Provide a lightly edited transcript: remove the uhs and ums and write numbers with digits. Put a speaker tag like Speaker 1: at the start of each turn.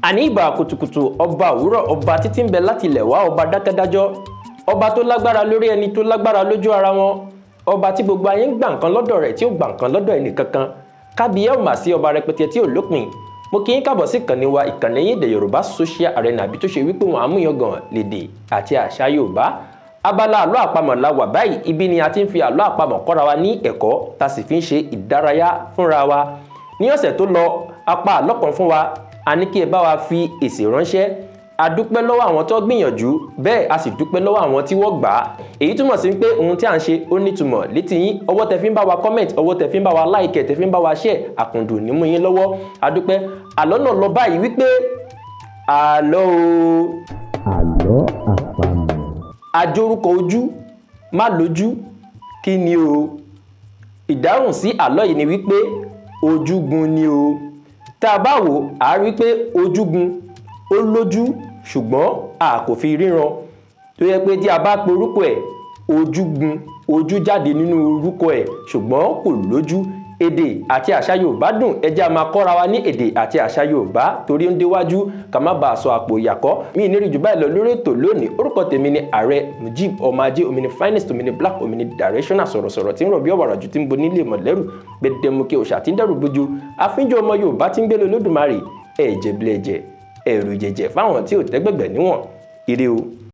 Speaker 1: àní ìbà kùtùkùtù ọba òwúrọ̀ ọba títí ń bẹ láti ilẹ̀ wá ọba dákẹ́dájọ́ ọba tó lágbára lórí ẹni tó lágbára lójú ara wọn ọba tí gbogbo ayé ń gbà nǹkan lọ́dọ̀ rẹ̀ tí ó gbà nǹkan lọ́dọ̀ ẹnì kankan kábíyá ò mà sí ọba rẹpẹtẹ tí ò lópin. mo kí yín káàbọ̀ sí ìkànnì wa ìkànnì yín èdè Yorùbá Social Arena àbí tó ṣe wípé wọn àmúyangàn lédè àti àṣà Yorùbá. Abala àlọ́ àpamọ̀ la wà báyìí, ibi ni a ti ń fi àlọ́ àpamọ̀ kọ́ra wa ní ẹ̀kọ́ tá sì fi ń ṣe ìdárayá fúnra wa. Ní ọ̀sẹ̀ tó lọ apá àlọ́ kan fún wa, a ní kí ẹ bá wa fi èsì ránṣẹ́. A dúpẹ́ lọ́wọ́ àwọn tó gbìyànjú, bẹ́ẹ̀ a sì dúpẹ́ lọ́wọ́ àwọn tí wọ́n gbà á. Èyí túmọ̀ sí pé ohun tí à ń ṣe ó nítumọ̀ létí yín. Ọwọ́ tẹ fi ń bá wa comment, ọwọ́ tẹ fi ń bá wa like, tẹ fi ń bá wa share, àkùndùn ní mú yín lọ́wọ́. A dúpẹ́. Àlọ́ náà lọ báyìí wípé àlọ́ o.
Speaker 2: Àlọ́ àpamọ̀.
Speaker 1: Ajórúkọ ojú má lójú kí ni o? Ìdáhùn sí àlọ́ yìí ni wípé ojúgun ni o. Tá a bá wò á rí pé ojúgun ó lójú ṣùgbọ́n a kò fi ríran, tó yẹ pé tí a bá pe orúkọ ẹ̀ ojúgun, ojú jáde nínú orúkọ ẹ̀ ṣùgbọ́n kò lójú. Èdè àti àṣà Yorùbá dùn, ẹ jẹ́ a máa kọ́ra wa ní èdè àti àṣà Yorùbá torí ń déwájú ká má bàa sọ àpò ìyàkọ́. Mi ní rí jù báyìí lọ lórí ètò lónìí. Orúkọ tèmi ni Ààrẹ Mujib ọmọ ajé, omi ni finest, omi ni black, omi ni directional, sọ̀rọ̀sọ̀rọ̀ tí ń rọ̀ bí ọ̀wàrà jù tí ń bo nílé mọ̀lẹ́rù, gbẹdẹmukẹ òòṣà tí ń dẹ́rù bójú, àfínjọ ọmọ Yorùbá tí ń gbé lólódùmarè, ẹ̀jẹ̀ bilẹ̀jẹ̀, ẹ̀rù jẹ̀jẹ̀ fáwọn tí ò tẹ́gbẹ̀gbẹ̀ níwọ̀n. Ire o.